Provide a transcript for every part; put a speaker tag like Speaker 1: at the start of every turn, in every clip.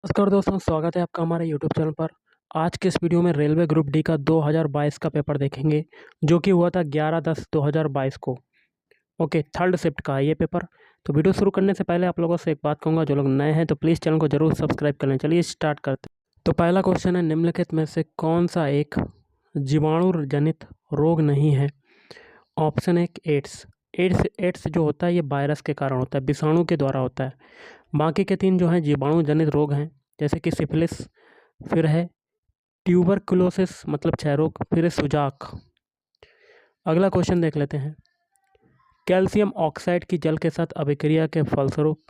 Speaker 1: नमस्कार दोस्तों, स्वागत है आपका हमारे यूट्यूब चैनल पर। आज के इस वीडियो में रेलवे ग्रुप डी का 2022 का पेपर देखेंगे, जो कि हुआ था 11/10/2022 को। ओके, थर्ड शिफ्ट का है ये पेपर। तो वीडियो शुरू करने से पहले आप लोगों से एक बात कहूँगा, जो लोग नए हैं तो प्लीज़ चैनल को जरूर सब्सक्राइब कर लें। चलिए स्टार्ट करते हैं। तो पहला क्वेश्चन है, निम्नलिखित में से कौन सा एक जीवाणु जनित रोग नहीं है? ऑप्शन एक, एड्स। एड्स जो होता है ये वायरस के कारण होता है, विषाणु के द्वारा होता है। बाकी के तीन जो हैं जीवाणु जनित रोग हैं, जैसे कि सिफिलिस, फिर है ट्यूबरकुलोसिस मतलब क्षय रोग, फिर है सुजाक। अगला क्वेश्चन देख लेते हैं। कैल्शियम ऑक्साइड की जल के साथ अभिक्रिया के फलस्वरूप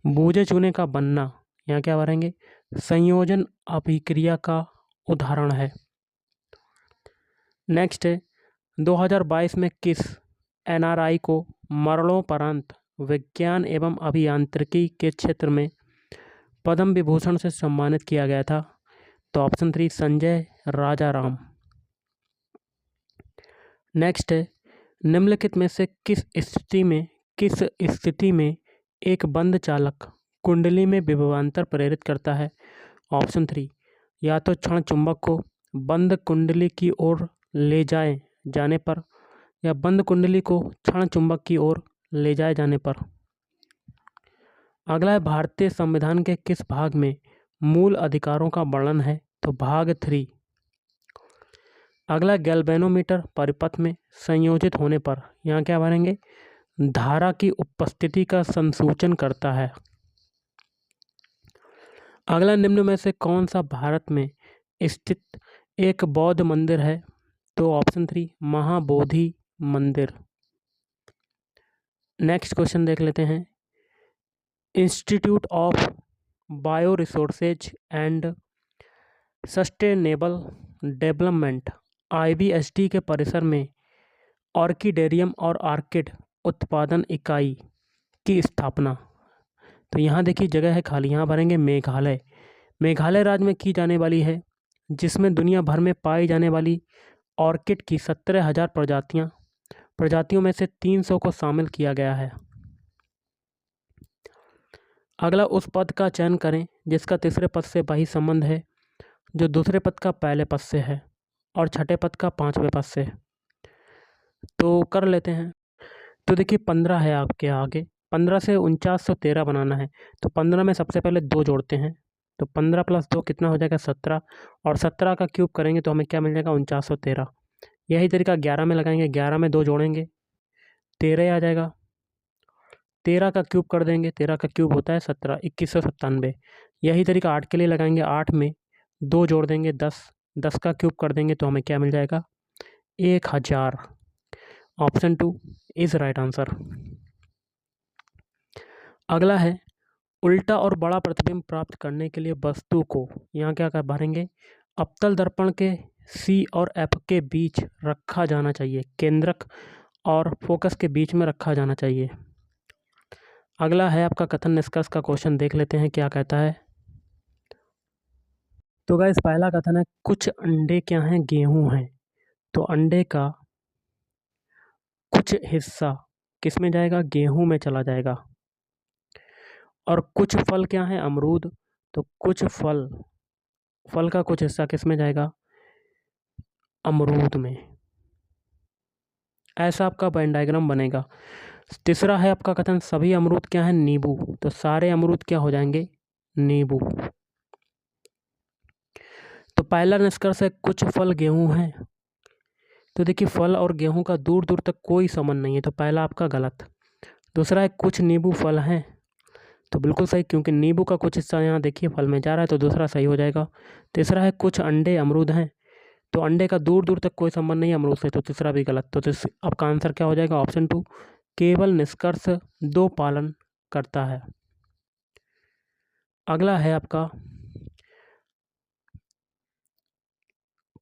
Speaker 1: बूझे चूने का बनना, यहाँ क्या भरेंगे? संयोजन अभिक्रिया का उदाहरण है। नेक्स्ट है, 2022 में किस एनआरआई को मरणोपरांत विज्ञान एवं अभियांत्रिकी के क्षेत्र में पद्म विभूषण से सम्मानित किया गया था? तो ऑप्शन 3, संजय राजाराम। नेक्स्ट है, निम्नलिखित में से किस स्थिति में एक बंद चालक कुंडली में विभवांतर प्रेरित करता है? ऑप्शन 3, या तो क्षण चुंबक को बंद कुंडली की ओर ले जाने पर, या बंद कुंडली को क्षण चुंबक की ओर ले जाए जाने पर। अगला है, भारतीय संविधान के किस भाग में मूल अधिकारों का वर्णन है? तो भाग 3। अगला, गैल्वेनोमीटर परिपथ में संयोजित होने पर, यहाँ क्या भरेंगे? धारा की उपस्थिति का संसूचन करता है। अगला, निम्न में से कौन सा भारत में स्थित एक बौद्ध मंदिर है? तो ऑप्शन 3, महाबोधि मंदिर। नेक्स्ट क्वेश्चन देख लेते हैं। Institute of bio resources and sustainable development IBSD के परिसर में ऑर्किडेरियम और ऑर्किड उत्पादन इकाई की स्थापना, तो यहाँ देखिए जगह है खाली, यहाँ भरेंगे मेघालय। मेघालय राज्य में की जाने वाली है, जिसमें दुनिया भर में पाई जाने वाली ऑर्किड की 17,000 प्रजातियों में से 300 को शामिल किया गया है। अगला, उस पद का चयन करें जिसका तीसरे पद से वही संबंध है जो दूसरे पद का पहले पद से है और छठे पद का पांचवें पद से। तो कर लेते हैं। तो देखिए 15 है आपके आगे, 15 से 4913 बनाना है। तो 15 में सबसे पहले 2 जोड़ते हैं, तो 15 + 2 कितना हो जाएगा? 17, और 17 का क्यूब करेंगे तो हमें क्या मिल जाएगा? 4913। यही तरीका 11 में लगाएंगे, 11 में 2 जोड़ेंगे 13 आ जाएगा। 13 का क्यूब कर देंगे, 13 का क्यूब होता है 17, 2197। यही तरीका 8 के लिए लगाएंगे, 8 में 2 जोड़ देंगे 10, 10 का क्यूब कर देंगे तो हमें क्या मिल जाएगा? 1000। Option 2 is right answer. अगला है, उल्टा और बड़ा प्रतिबिंब प्राप्त करने के लिए वस्तु को, यहाँ क्या कर भरेंगे? अवतल दर्पण के C और F के बीच रखा जाना चाहिए, केंद्रक और फोकस के बीच में रखा जाना चाहिए। अगला है आपका कथन निष्कर्ष का क्वेश्चन, देख लेते हैं क्या कहता है। तो गाइस पहला कथन है, कुछ अंडे क्या हैं? गेहूं हैं। तो अंडे का कुछ हिस्सा किस में जाएगा? गेहूं में चला जाएगा। और कुछ फल क्या है? अमरूद। तो कुछ फल का कुछ हिस्सा किस में जाएगा? अमरूद में। ऐसा आपका वेन डायग्राम बनेगा। तीसरा है आपका कथन, सभी अमरूद क्या है? नींबू। तो सारे अमरूद क्या हो जाएंगे? नींबू। तो पहला निष्कर्ष है, कुछ फल गेहूं हैं। तो देखिए फल और गेहूं का दूर दूर तक कोई संबंध नहीं है, तो पहला आपका गलत। दूसरा है, कुछ नींबू फल हैं। तो बिल्कुल सही, क्योंकि नींबू का कुछ हिस्सा यहाँ देखिए फल में जा रहा है, तो दूसरा सही हो जाएगा। तीसरा है, कुछ अंडे अमरूद हैं। तो अंडे का दूर दूर तक कोई संबंध नहीं है अमरूद से, तो तीसरा भी गलत। तो आपका आंसर क्या हो जाएगा? ऑप्शन 2, केवल निष्कर्ष 2 पालन करता है। अगला है आपका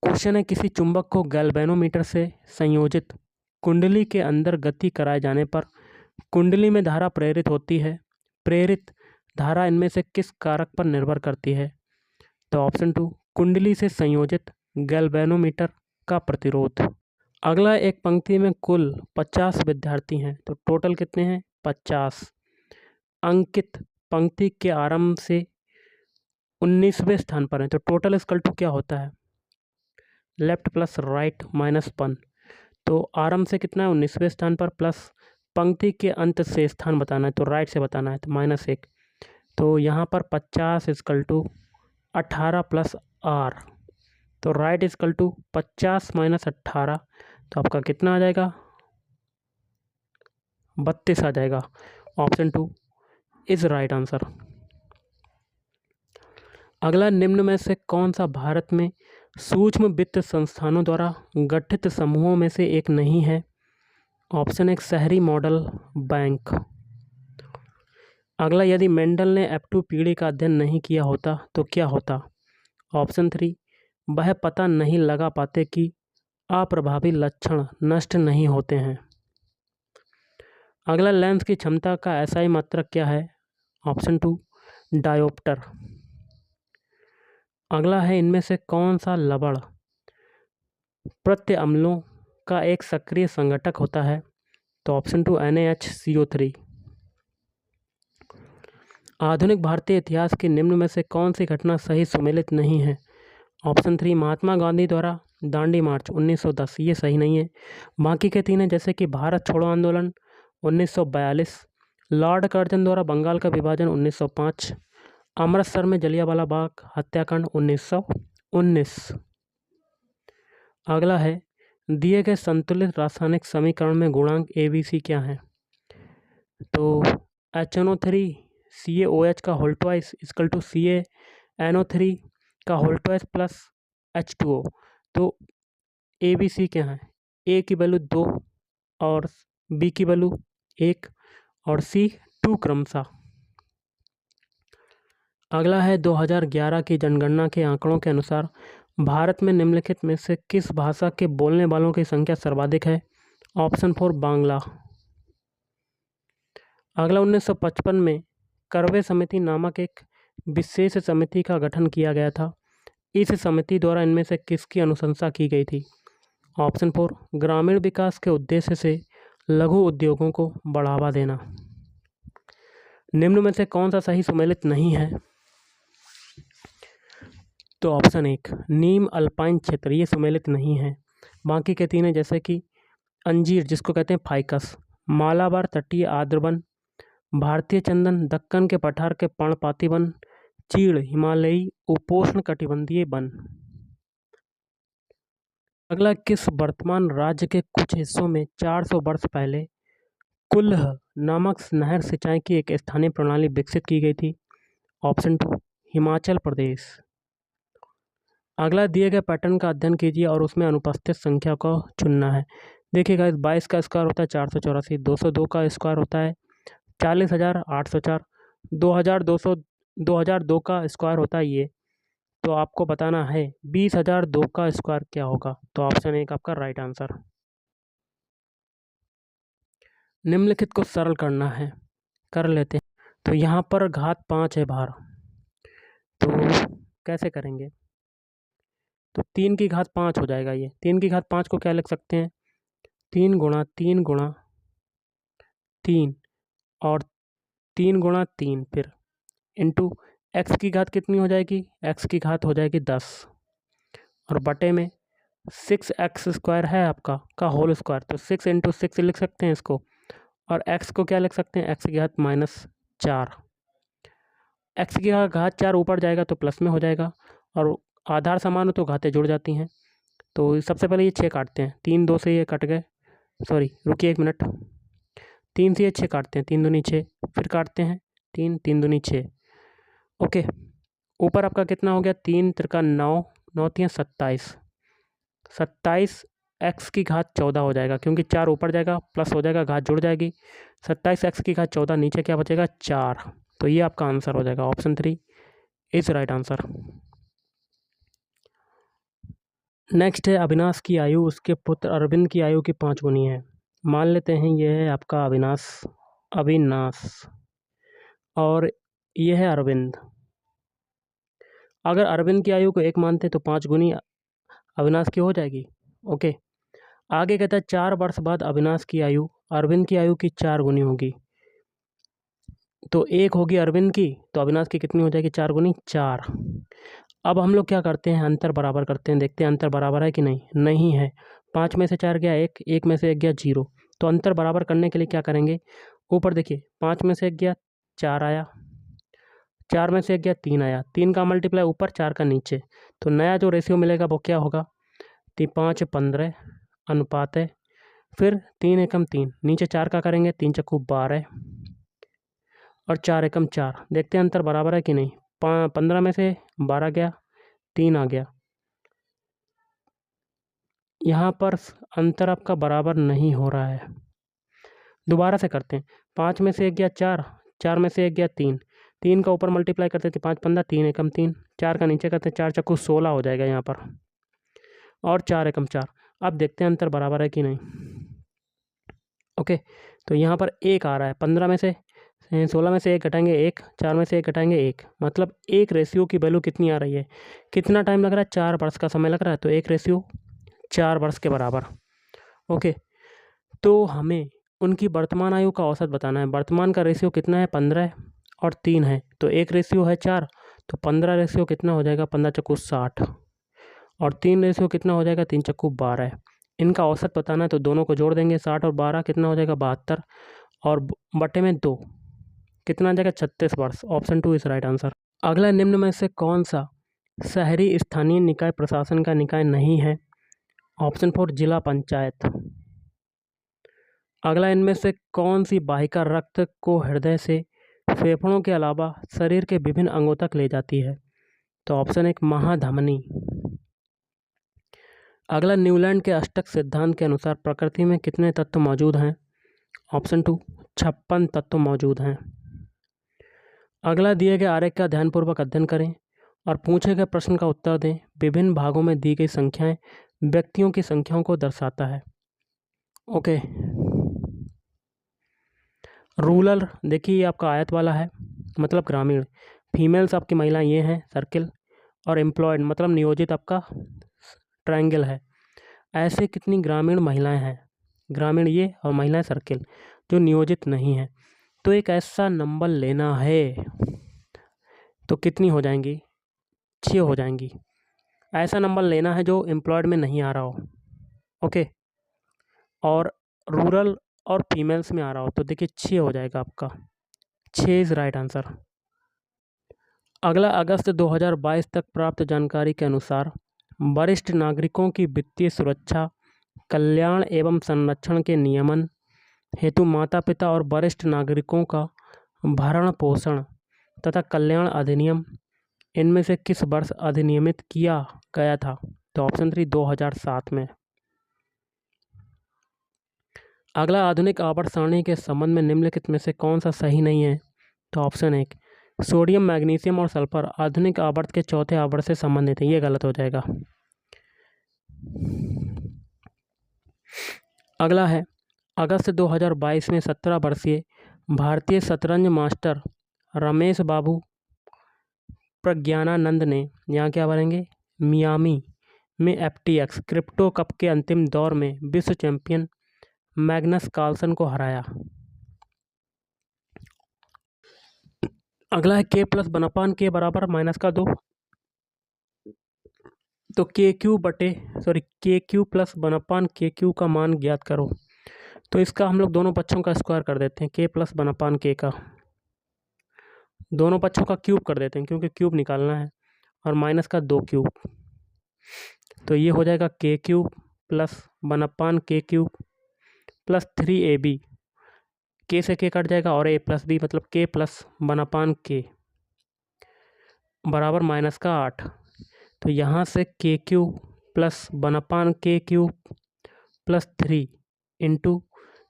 Speaker 1: क्वेश्चन है, किसी चुंबक को गैल्वेनोमीटर से संयोजित कुंडली के अंदर गति कराए जाने पर कुंडली में धारा प्रेरित होती है। प्रेरित धारा इनमें से किस कारक पर निर्भर करती है? तो ऑप्शन 2, कुंडली से संयोजित गैल्वेनोमीटर का प्रतिरोध। अगला, एक पंक्ति में कुल 50 विद्यार्थी हैं, तो टोटल कितने हैं? 50। अंकित पंक्ति के आरंभ से 19वें स्थान पर है, तो टोटल इक्वल टू क्या होता है, लेफ्ट प्लस राइट माइनस 1। तो आरंभ से कितना है 19वें स्थान पर, प्लस पंक्ति के अंत से स्थान बताना है, तो राइट से बताना है, तो -1। तो यहाँ पर 50 इक्वल टू 18 प्लस आर, तो राइट इक्वल टू 50 माइनस 18, तो आपका कितना आ जाएगा, 32 आ जाएगा। Option 2 is right answer. अगला, निम्न में से कौन सा भारत में सूक्ष्म वित्त संस्थानों द्वारा गठित समूहों में से एक नहीं है। ऑप्शन 1 शहरी मॉडल बैंक। अगला, यदि मेंडल ने F2 पीढ़ी का अध्ययन नहीं किया होता तो क्या होता। ऑप्शन 3 वह पता नहीं लगा पाते कि अप्रभावी लक्षण नष्ट नहीं होते हैं। अगला, लेंस की क्षमता का SI मात्रक क्या है। Option 2 dioptre. अगला है, इनमें से कौन सा लवण प्रत्यय अम्लों का एक सक्रिय संघटक होता है। तो ऑप्शन 2 NaHCO3। आधुनिक भारतीय इतिहास के निम्न में से कौन सी घटना सही सुमेलित नहीं है। ऑप्शन 3 महात्मा गांधी द्वारा दांडी मार्च 1910, ये सही नहीं है। बाकी के 3 हैं, जैसे कि भारत छोड़ो आंदोलन 1942, लॉर्ड कर्जन द्वारा बंगाल का विभाजन 1905, अमृतसर में जलियांवाला बाग हत्याकांड 1919। अगला है, दिए गए संतुलित रासायनिक समीकरण में गुणांक ABC क्या है। तो HNO3 CaOH का whole twice equal to CaNO3 का होल ट्वाइस प्लस H2O। तो ABC क्या है, A की वैल्यू 2 और B की वैल्यू 1 और C 2 क्रमशः। अगला है, 2011 की जनगणना के आंकड़ों के अनुसार भारत में निम्नलिखित में से किस भाषा के बोलने वालों की संख्या सर्वाधिक है। ऑप्शन 4 बांग्ला। अगला, 1955 में करवे समिति नामक एक विशेष समिति का गठन किया गया था। इस समिति द्वारा इनमें से किसकी अनुशंसा की गई थी। ऑप्शन 4 ग्रामीण विकास के उद्देश्य से लघु उद्योगों को बढ़ावा देना। निम्न में से कौन सा सही सुमेलित नहीं है। तो ऑप्शन 1 नीम अल्पाइन क्षेत्र, ये सुमेलित नहीं है। बाकी के 3 हैं, जैसे कि अंजीर जिसको कहते हैं फाइकस, मालाबार तटीय आर्द्र वन, भारतीय चंदन दक्कन के पठार के पर्णपाती वन, चीड़ हिमालयी उपोष्ण कटिबंधीय वन। अगला, किस वर्तमान राज्य के कुछ हिस्सों में 400 वर्ष पहले कुल्ह नामक नहर सिंचाई की एक स्थानीय प्रणाली विकसित की गई थी। ऑप्शन 2 हिमाचल प्रदेश। अगला, दिए गए पैटर्न का अध्ययन कीजिए और उसमें अनुपस्थित संख्या को चुनना है। देखिएगा, इस 22 का स्क्वायर होता है 484, 202 का स्क्वायर होता है 40,804, 2002 का स्क्वायर होता है ये। तो आपको बताना है 20,002 का स्क्वायर क्या होगा। तो ऑप्शन 1 आपका राइट आंसर। निम्नलिखित को सरल करना है, कर लेते हैं। तो यहाँ पर घात 5 है बाहर, तो कैसे करेंगे। तो 3 की घात 5 हो जाएगा। ये 3 की घात 5 को क्या लिख सकते हैं, 3 गुणा 3 गुणा 3 और 3 गुणा 3 फिर इंटू एक्स की घात कितनी हो जाएगी, एक्स की घात हो जाएगी 10 और बटे में 6x² है आपका का होल स्क्वायर। तो 6 इंटू 6 लिख सकते हैं इसको, और x को क्या लिख सकते हैं, x की घात -4। x की घात 4 ऊपर जाएगा तो प्लस में हो जाएगा, और आधार समान हो तो घातें जुड़ जाती हैं। तो सबसे पहले ये 6 काटते हैं, 3 2 से ये कट गए, सॉरी रुकिए 1 मिनट, 3 से ये 6 काटते हैं, 3 दूनी 6, फिर काटते हैं 3 3 दूनी 6। ओके, ऊपर आपका कितना हो गया, 3 त्रिका 9, 9 तियां 27, 27 x की घात 14 हो जाएगा, क्योंकि 4 ऊपर जाएगा प्लस हो जाएगा, घात जुड़ जाएगी। 27 x की घात 14, नीचे क्या बचेगा 4। तो ये आपका आंसर हो जाएगा, option 3 is right answer. Next है, अविनाश की आयु उसके पुत्र अरविंद की आयु की 5 गुनी है। मान लेते हैं ये है आपका अविनाश और ये है अरविंद। अगर अरविंद की आयु को 1 मानते तो 5 गुनी अविनाश की हो जाएगी। ओके, आगे कहता है 4 वर्ष बाद अविनाश की आयु अरविंद की आयु की 4 गुनी होगी। तो 1 होगी अरविंद की, तो अविनाश की कितनी हो जाएगी? 4 गुनी 4। अब हम लोग क्या करते हैं, अंतर बराबर करते हैं, देखते हैं अंतर बराबर है कि नहीं। नहीं है। 5 में से 4 गया 1, 1 में से 1 गया 0। तो अंतर बराबर करने के लिए क्या करेंगे, ऊपर देखिए 5 में से 1 गया 4 आया, 4 में से 1 गया 3 आया, 3 का मल्टीप्लाई ऊपर 4 का नीचे। तो नया जो रेशियो मिलेगा वो क्या होगा, 5 15 अनुपात है, फिर 3 एकम 3, नीचे 4 का करेंगे, 3 चक्कू 12 और 4 एकम 4। देखते हैं अंतर बराबर है कि नहीं। 15 में से 12 गया, 3 आ गया। यहाँ पर अंतर आपका बराबर नहीं हो रहा है। दोबारा से करते हैं। 5 में से 1 गया 4, 4 में से 1 गया 3, 3 का ऊपर मल्टीप्लाई करते थे, 5 15, 3 एकम 3, 4 का नीचे करते, 4 चक्कू 16 हो जाएगा यहाँ पर, और 4 एकम 4। अब देखते हैं अंतर बराबर है कि नहीं। ओके, तो यहाँ पर 1 आ रहा है। 15 में से 16 में से 1 घटाएंगे 1, 4 में से 1 घटाएंगे 1, मतलब 1 रेशियो की वैल्यू कितनी आ रही है, कितना टाइम लग रहा है, 4 वर्ष का समय लग रहा है। तो 1 रेशियो 4 वर्ष के बराबर। ओके, तो हमें उनकी वर्तमान आयु का औसत बताना है। वर्तमान का रेशियो कितना है, 15 और 3 है, तो 1 रेशियो है 4, तो 15 रेशियो कितना हो जाएगा, 15 चक्कू 60, और 3 रेशियो कितना हो जाएगा, 3 चक्कू 12। इनका औसत बताना है तो दोनों को जोड़ देंगे, 60 और 12 कितना हो जाएगा, 72, और बटे में 2 कितना आ जाएगा, 36 वर्ष। Option 2 is right answer. अगला निम्न में से कौन सा शहरी स्थानीय निकाय प्रशासन का निकाय नहीं है? ऑप्शन 4 जिला पंचायत। अगला इनमें से कौन सी वाहिका रक्त को हृदय से फेफड़ों के अलावा शरीर के विभिन्न अंगों तक ले जाती है? तो ऑप्शन 1 महाधमनी। अगला न्यूलैंड के अष्टक सिद्धांत के अनुसार प्रकृति में कितने तत्व मौजूद हैं? ऑप्शन 2 56 तत्व मौजूद हैं। अगला दिए गए आरेख का ध्यानपूर्वक अध्ययन करें और पूछे गए प्रश्न का उत्तर दें। विभिन्न भागों में दी गई संख्याएं व्यक्तियों की संख्याओं को दर्शाता है। ओके, रूरल देखिए ये आपका आयत वाला है, मतलब ग्रामीण। फीमेल्स आपकी महिलाएं ये हैं सर्किल, और एम्प्लॉयड मतलब नियोजित आपका ट्रायंगल है। ऐसे कितनी ग्रामीण महिलाएं हैं, ग्रामीण ये और महिलाएं सर्किल, जो नियोजित नहीं है। तो एक ऐसा नंबर लेना है, तो कितनी हो जाएंगी, 6 हो जाएंगी। ऐसा नंबर लेना है जो एम्प्लॉयड में नहीं आ रहा हो। ओके, और रूरल और फीमेल्स में आ रहा हो, तो देखिए 6 हो जाएगा आपका, 6 इज़ राइट आंसर। अगला अगस्त 2022 तक प्राप्त जानकारी के अनुसार वरिष्ठ नागरिकों की वित्तीय सुरक्षा, कल्याण एवं संरक्षण के नियमन हेतु माता पिता और वरिष्ठ नागरिकों का भरण पोषण तथा कल्याण अधिनियम इनमें से किस वर्ष अधिनियमित किया गया था? तो ऑप्शन 3 2007 में। अगला आधुनिक आवर्त सारणी के संबंध में निम्नलिखित में से कौन सा सही नहीं है? तो ऑप्शन 1 सोडियम मैग्नीशियम और सल्फर आधुनिक आवर्त के चौथे आवर्त से संबंधित है, ये गलत हो जाएगा। अगला है अगस्त 2022 में 17 वर्षीय भारतीय शतरंज मास्टर रमेश बाबू प्रज्ञानानंद ने यहाँ क्या भरेंगे, मियामी में FTX क्रिप्टो कप के अंतिम दौर में विश्व चैंपियन मैग्नस कार्लसन को हराया। अगला है K प्लस बनापान के बराबर -2, तो के क्यू प्लस बनापान के क्यू का मान ज्ञात करो। तो इसका हम लोग दोनों पक्षों का स्क्वायर कर देते हैं, K प्लस बनापान के का दोनों पक्षों का क्यूब कर देते हैं, क्योंकि क्यूब निकालना है, और माइनस का 2 क्यूब, तो ये हो जाएगा के क्यूब प्लस बनापान के क्यूब प्लस 3AB, के से के कट जाएगा और a प्लस बी, मतलब के प्लस बनापान के बराबर -8। तो यहाँ से के क्यूब प्लस बनापान के क्यूब प्लस 3 इंटू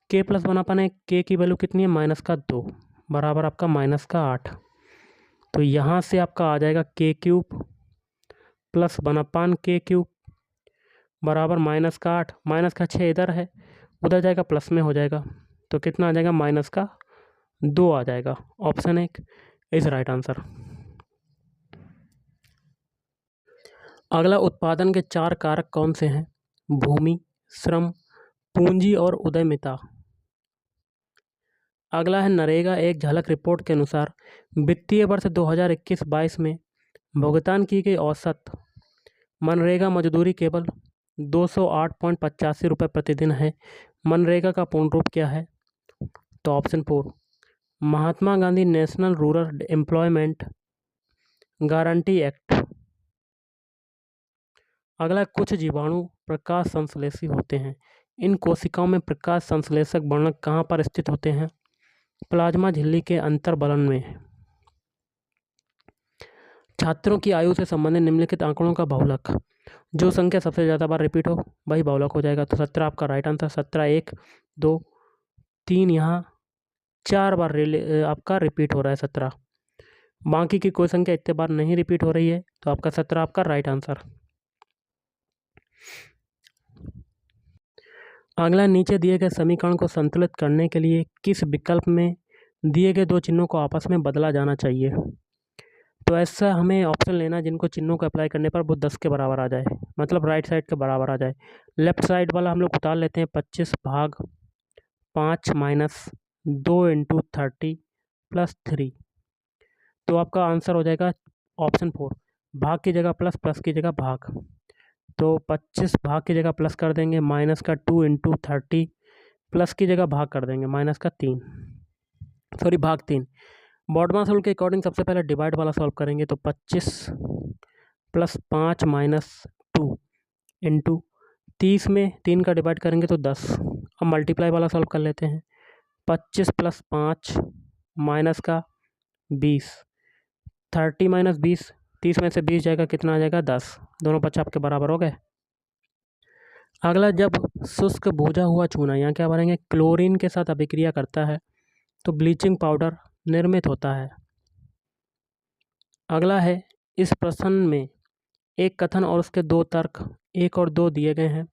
Speaker 1: के प्लस बनापान के की वैल्यू कितनी है, -2 बराबर आपका -8। तो यहाँ से आपका आ जाएगा के क्यूब प्लस बनापान के क्यूब बराबर -8, माइनस का 6 इधर है, उधर जाएगा प्लस में हो जाएगा, तो कितना आ जाएगा, -2 आ जाएगा। Option 1 is right answer. अगला उत्पादन के 4 कारक कौन से हैं? भूमि, श्रम, पूंजी और उद्यमिता। अगला है नरेगा एक झलक रिपोर्ट के अनुसार वित्तीय वर्ष 2021-22 में भुगतान की गई औसत मनरेगा मजदूरी केवल 208.85 रुपये प्रतिदिन है। मनरेगा का पूर्ण रूप क्या है? तो option 4 Mahatma Gandhi national rural employment guarantee act. अगला कुछ जीवाणु प्रकाश संश्लेषी होते हैं। इन कोशिकाओं में प्रकाश संश्लेषक वर्णक कहाँ पर स्थित होते हैं? प्लाज्मा झिल्ली के अंतर्बलन में। छात्रों की आयु से संबंधित निम्नलिखित आंकड़ों का बहुलक। जो संख्या सबसे ज़्यादा बार रिपीट हो वही बहुलक हो जाएगा। तो 17 आपका राइट आंसर। 17 1 2 3 यहाँ 4 बार आपका रिपीट हो रहा है 17। बाकी की कोई संख्या इतने बार नहीं रिपीट हो रही है, तो आपका 17 आपका राइट आंसर। अगला नीचे दिए गए समीकरण को संतुलित करने के लिए किस विकल्प में दिए गए दो चिन्हों को आपस में बदला जाना चाहिए? तो ऐसा हमें ऑप्शन लेना जिनको चिन्हों को अप्लाई करने पर वो 10 के बराबर आ जाए, मतलब राइट साइड के बराबर आ जाए। लेफ्ट साइड वाला हम लोग उतार लेते हैं 25 भाग 5 माइनस 2 इंटू 30 प्लस 3। तो आपका आंसर हो जाएगा ऑप्शन 4, भाग की जगह प्लस, प्लस की जगह भाग। तो 25 भाग की जगह प्लस कर देंगे, माइनस का 2 इंटू 30 प्लस की जगह भाग कर देंगे, माइनस का 3, सॉरी भाग 3। बॉडमास रूल के अकॉर्डिंग सबसे पहले डिवाइड वाला सॉल्व करेंगे। तो 25 प्लस 5 माइनस 2 इंटू 30 में 3 का डिवाइड करेंगे तो 10। अब मल्टीप्लाई वाला सॉल्व कर लेते हैं। 25 प्लस 5 माइनस का 20, 30 माइनस 20, 30 में से 20 जाएगा, कितना आ जाएगा 10। दोनों 50 आपके बराबर हो गए। अगला, जब शुष्क भुजा हुआ चूना, यहाँ क्या भरेंगे, क्लोरीन के साथ अभिक्रिया करता है तो ब्लीचिंग पाउडर निर्मित होता है। अगला है, इस प्रश्न में एक कथन और उसके दो तर्क 1 और 2 दिए गए हैं।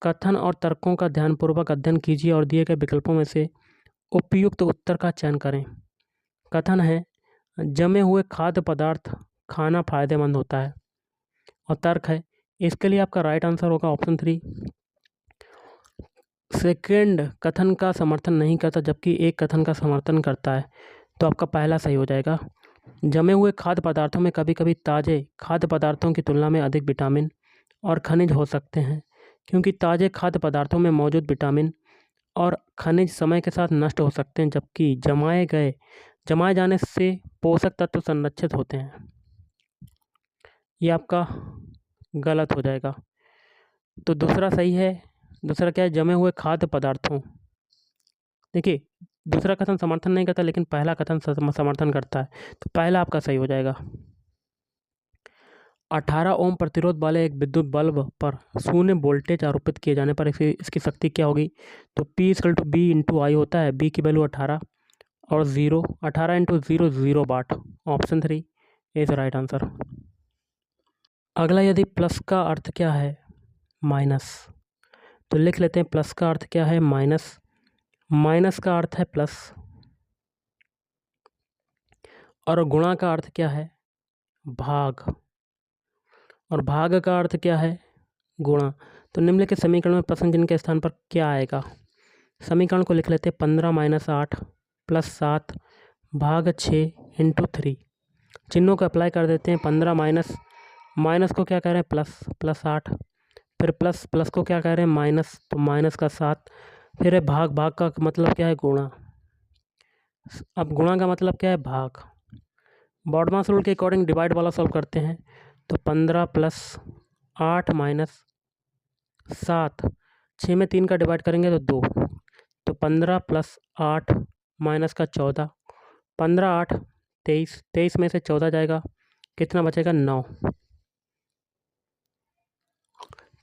Speaker 1: कथन और तर्कों का ध्यानपूर्वक अध्ययन कीजिए और दिए गए विकल्पों में से उपयुक्त उत्तर का चयन करें। कथन है, जमे हुए खाद्य पदार्थ खाना फायदेमंद होता है। और तर्क है, इसके लिए आपका राइट आंसर होगा ऑप्शन 3। सेकेंड कथन का समर्थन नहीं करता जबकि एक कथन का समर्थन करता है, तो आपका पहला सही हो जाएगा। जमे हुए खाद्य पदार्थों में कभी कभी ताज़े खाद्य पदार्थों की तुलना में अधिक विटामिन और खनिज हो सकते हैं, क्योंकि ताज़े खाद्य पदार्थों में मौजूद विटामिन और खनिज समय के साथ नष्ट हो सकते हैं, जबकि जमाए जाने से पोषक तत्व संरक्षित होते हैं। ये आपका गलत हो जाएगा। तो दूसरा सही है। दूसरा क्या है, जमे हुए खाद्य पदार्थों। देखिए, दूसरा कथन समर्थन नहीं करता लेकिन पहला कथन समर्थन करता है, तो पहला आपका सही हो जाएगा। 18 ओम प्रतिरोध वाले एक विद्युत बल्ब पर शून्य वोल्टेज आरोपित किए जाने पर इसकी शक्ति क्या होगी? तो P = B × I होता है। B की वैल्यू 18 और 0, 18 × 0 0 watt. Option 3 is right answer. अगला, यदि प्लस का अर्थ क्या है? माइनस। तो लिख लेते हैं, प्लस का अर्थ क्या है? माइनस। माइनस का अर्थ है प्लस। और गुणा का अर्थ क्या है? भाग। और भाग का अर्थ क्या है? गुणा। तो निम्नलिखित समीकरण में प्रश्न चिन्ह के स्थान पर क्या आएगा? समीकरण को लिख लेते हैं, 15 - 8 + 7 भाग 6 × 3। चिन्हों को अप्लाई कर देते हैं। 15 माइनस को क्या कह रहे हैं? Plus, plus 8। फिर प्लस, प्लस को क्या कह रहे हैं? माइनस, तो माइनस का 7। फिर है भाग, भाग का मतलब क्या है? गुणा। अब गुणा का मतलब क्या है? भाग। बॉडमास रूल के अकॉर्डिंग डिवाइड वाला सॉल्व करते हैं। तो 15 + 8 - 7, 6 में 3 का डिवाइड करेंगे तो 2। तो 15 + 8 माइनस का 14, 15 8 23, 23 में से 14 जाएगा, कितना बचेगा? 9।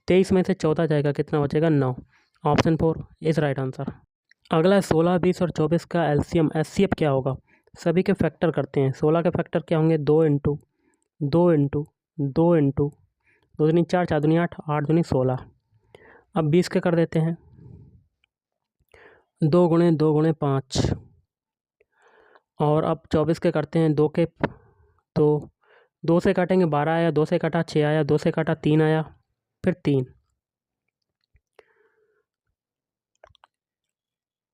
Speaker 1: 23 में से 14 जाएगा, कितना बचेगा? 9। Option 4 is right answer. अगला 16, 20 और 24 का एलसीएम एचसीएफ क्या होगा? सभी के फैक्टर करते हैं। 16 के फैक्टर क्या होंगे? 2 × 2 × 2 × 2 दूनी 4, 4 दूनी 8, 8 दूनी 16। अब 20 के कर देते हैं, 2 × 2 × 5। और अब 24 के करते हैं, 2 के, तो 2 से काटेंगे 12 आया, 2 से काटा 6 आया, 2 से काटा 3 आया, फिर 3।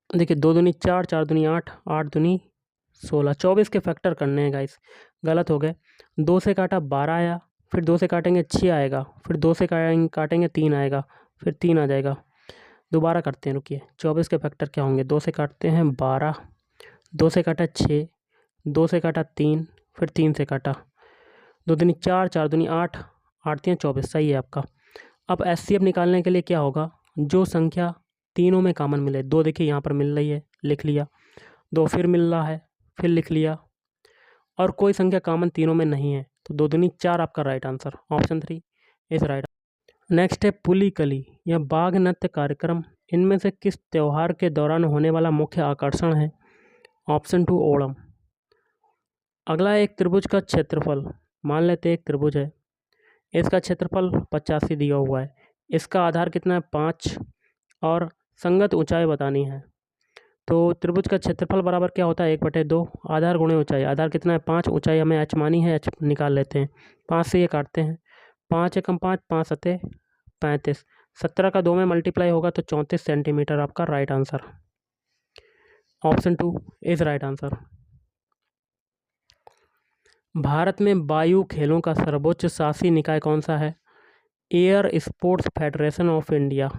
Speaker 1: देखिए 2 दूनी 4, 4 दूनी 8, 8 दूनी 16, 24 के फैक्टर करने हैं गाइस, गलत हो गए। 2 से काटा 12 आया, फिर 2 से काटेंगे 6 आएगा, फिर 2 से काटेंगे 3 आएगा, फिर 3 आ जाएगा। दोबारा करते हैं, रुकिए। 24 के फैक्टर क्या होंगे? 2 से काटते हैं 12, 2 से काटा 6, 2 से काटा 3, फिर 3 से काटा। 2 दूनी 4, 4 दूनी 8, 8 तियाँ 24, सही है आपका। अब एचसीएफ निकालने के लिए क्या होगा? जो संख्या तीनों में कॉमन मिले, 2 देखिए यहाँ पर मिल रही है, लिख लिया, 2 फिर मिल रहा है, फिर लिख लिया, और कोई संख्या कॉमन तीनों में नहीं है, तो 2 दूनी 4 आपका right answer, option 3 is right. Next है पुलिकली या बाघ नृत्य कार्यक्रम इनमें से किस त्यौहार के दौरान होने वाला मुख्य आकर्षण है? ऑप्शन 2 ओणम। अगला है एक त्रिभुज का क्षेत्रफल, मान लेते हैं एक त्रिभुज है, इसका क्षेत्रफल 85 दिया हुआ है, इसका आधार कितना है? 5, और संगत ऊंचाई बतानी है। तो त्रिभुज का क्षेत्रफल बराबर क्या होता है? 1/2, आधार गुणे ऊंचाई, आधार कितना है? 5, ऊंचाई हमें h मानी है, h निकाल लेते हैं। 5 से ये काटते हैं, 5 एकम 5, 5 सते 35, 17 का 2 में मल्टीप्लाई होगा तो 34 सेंटीमीटर आपका right answer, option 2 is right answer. Bharat में वायु खेलों का सर्वोच्च शासी निकाय कौन सा है? Air sports federation of India.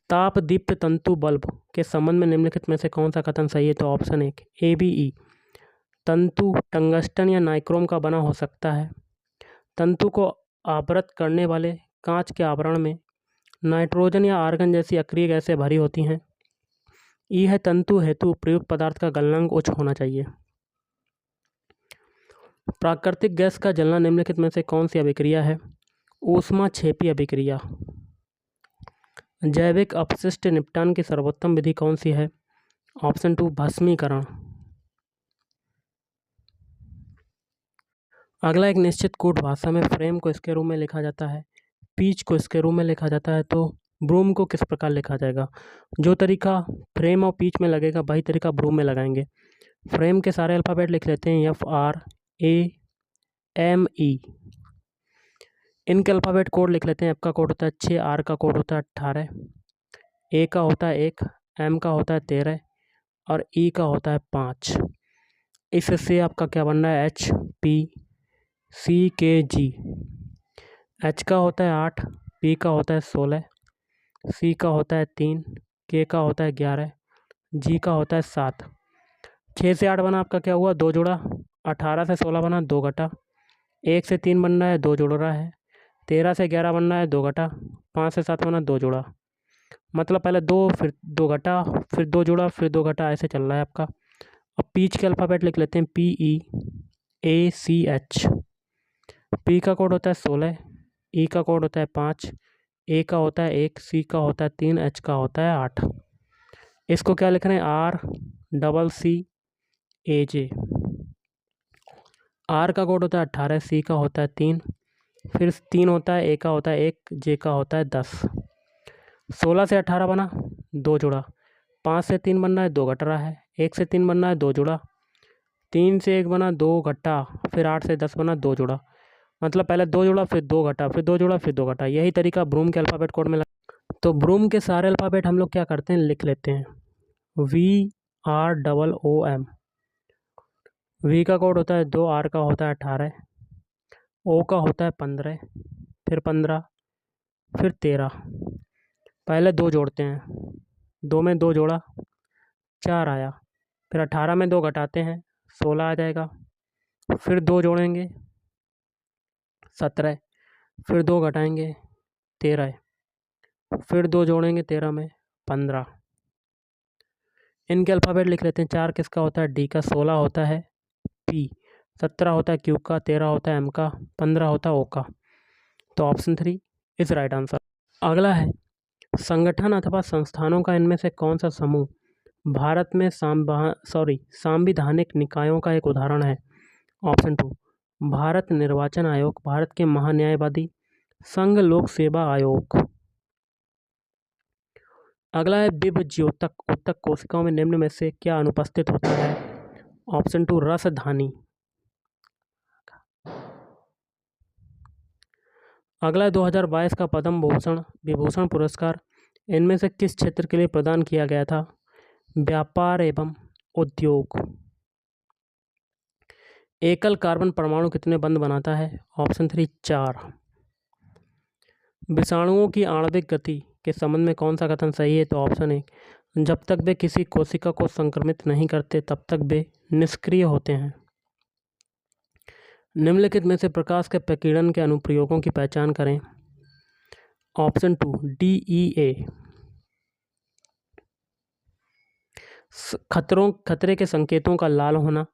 Speaker 1: ताप दीप्त तंतु बल्ब के संबंध में निम्नलिखित में से कौन सा कथन सही है? तो ऑप्शन 1 ABE। तंतु टंगस्टन या नाइक्रोम का बना हो सकता है। तंतु को आवृत करने वाले कांच के आवरण में नाइट्रोजन या आर्गन जैसी अक्रिय गैसें भरी होती हैं। ई है तंतु हेतु प्रयुक्त पदार्थ का गलनांक उच्च होना चाहिए। प्राकृतिक गैस का जलना निम्नलिखित में से कौन सी अभिक्रिया है? ऊष्माक्षेपी अभिक्रिया। जैविक अपशिष्ट निपटान की सर्वोत्तम विधि कौन सी है? ऑप्शन 2 भस्मीकरण। अगला एक निश्चित कोड भाषा में फ्रेम को इसके रूप में लिखा जाता है, पीच को इसके रूप में लिखा जाता है, तो ब्रूम को किस प्रकार लिखा जाएगा? जो तरीका फ्रेम और पीच में लगेगा वही तरीका ब्रूम में लगाएंगे। फ्रेम के सारे अल्फ़ाबेट लिख लेते हैं, FRAME। इनके अल्फ़ाबेट कोड लिख लेते हैं। F का कोड होता है 6, R का कोड होता है 18, A का होता है 1, M का होता है 13 और E का होता है 5। इससे आपका क्या बन रहा है? HPCKG। H का होता है 8, P का होता है 16, C का होता है 3, K का होता है 11, G का होता है 7। 6 से 8 बना आपका क्या हुआ? 2 जोड़ा। 18 से 16 बना 2 घटा। 1 से 3 बन रहा है 2 जोड़ रहा है। 13 से 11 बन रहा है 2 घटा। 5 से 7 बना 2 जोड़ा, मतलब पहले 2 फिर 2 घटा फिर 2 जोड़ा फिर 2 घटा, ऐसे चल रहा है आपका। अब पीच के अल्फ़ाबेट लिख लेते हैं, PEACH। P का कोड होता है 16, E का कोड होता है 5, A का होता है 1, C का होता है 3, H का होता है 8। इसको क्या लिख रहे हैं? RCCAJ। R का कोड होता है 18, C का होता है 3, फिर 3 होता है, A का होता है 1, J का होता है 10। 16 से 18 बना 2 जोड़ा। 5 से 3 बन रहा है 2 घट रहा है। 1 से 3 बन रहा है 2 जोड़ा। 3 से 1 बना 2 घटा, फिर 8 से 10 बना 2 जोड़ा, मतलब पहले 2 जोड़ा फिर 2 घटा फिर 2 जोड़ा फिर 2 घटा। यही तरीका ब्रूम के अल्फ़ाबेट कोड में तो ब्रूम के सारे अल्फ़ाबेट हम लोग क्या करते हैं? लिख लेते हैं। VROOM। V का कोड होता है 2, R का होता है 18, O का होता है 15, फिर 15, फिर 13। पहले 2 जोड़ते हैं, 2 में 2 जोड़ा 4 आया, फिर 18 में 2 घटाते हैं 16 आ जाएगा, फिर 2 जोड़ेंगे 17, फिर 2 घटाएंगे 13, फिर 2 जोड़ेंगे 13 में 15। इनके अल्फ़ाबेट लिख लेते हैं। 4 किसका होता है? D का, 16 होता है P, 17 होता है Q का, 13 होता है M का, 15 होता है O का, तो ऑप्शन 3 इज राइट आंसर। अगला है संगठन अथवा संस्थानों का इनमें से कौन सा समूह भारत में सांविधानिक निकायों का एक उदाहरण है? ऑप्शन 2 भारत निर्वाचन आयोग, भारत के महान्यायवादी, संघ लोक सेवा आयोग। अगला है विभज्योतक उत्तक कोशिकाओं में निम्न में से क्या अनुपस्थित होता है? ऑप्शन 2 रसधानी। अगला है 2022 का पद्म विभूषण पुरस्कार इनमें से किस क्षेत्र के लिए प्रदान किया गया था? व्यापार एवं उद्योग। एकल कार्बन परमाणु कितने बंध बनाता है? ऑप्शन 3 4। विषाणुओं की आणविक गति के संबंध में कौन सा कथन सही है? तो ऑप्शन 1, जब तक वे किसी कोशिका को संक्रमित नहीं करते तब तक वे निष्क्रिय होते हैं। निम्नलिखित में से प्रकाश के प्रकीर्णन के अनुप्रयोगों की पहचान करें। Option 2 DEA। खतरे के संकेतों का लाल होना,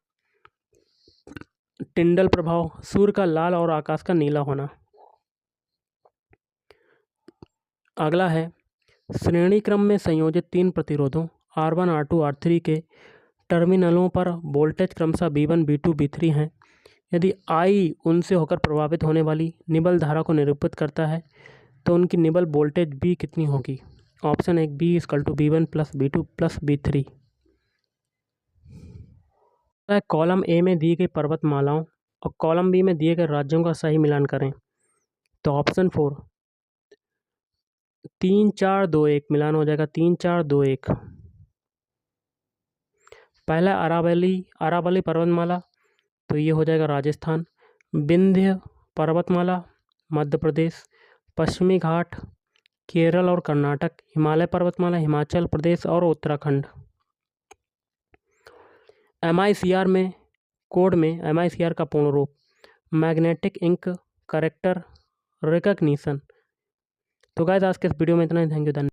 Speaker 1: टिंडल प्रभाव, सूर्य का लाल और आकाश का नीला होना। अगला है, श्रेणी क्रम में संयोजित 3 प्रतिरोधों R1, R2, R3 के टर्मिनलों पर वोल्टेज क्रमशः V1, V2, V3 हैं। यदि I उनसे होकर प्रभावित होने वाली निबल धारा को निरूपित करता है तो उनकी निबल वोल्टेज B कितनी होगी? Option 1 B = V1 + V2 + V3। Column A में दी गई पर्वतमालाओं और कॉलम बी में दिए गए राज्यों का सही मिलान करें। तो ऑप्शन 4 3 4 2 1 मिलान हो जाएगा 3 4 2 1। पहला अरावली पर्वतमाला, तो ये हो जाएगा राजस्थान। विंध्य पर्वतमाला मध्य प्रदेश। पश्चिमी घाट केरल और कर्नाटक। हिमालय पर्वतमाला हिमाचल प्रदेश और उत्तराखंड। MICR में कोड में MICR का पूर्ण रूप मैग्नेटिक इंक करेक्टर रिकग्निशन। तो गाइस आज के इस वीडियो में इतना ही। Thank you.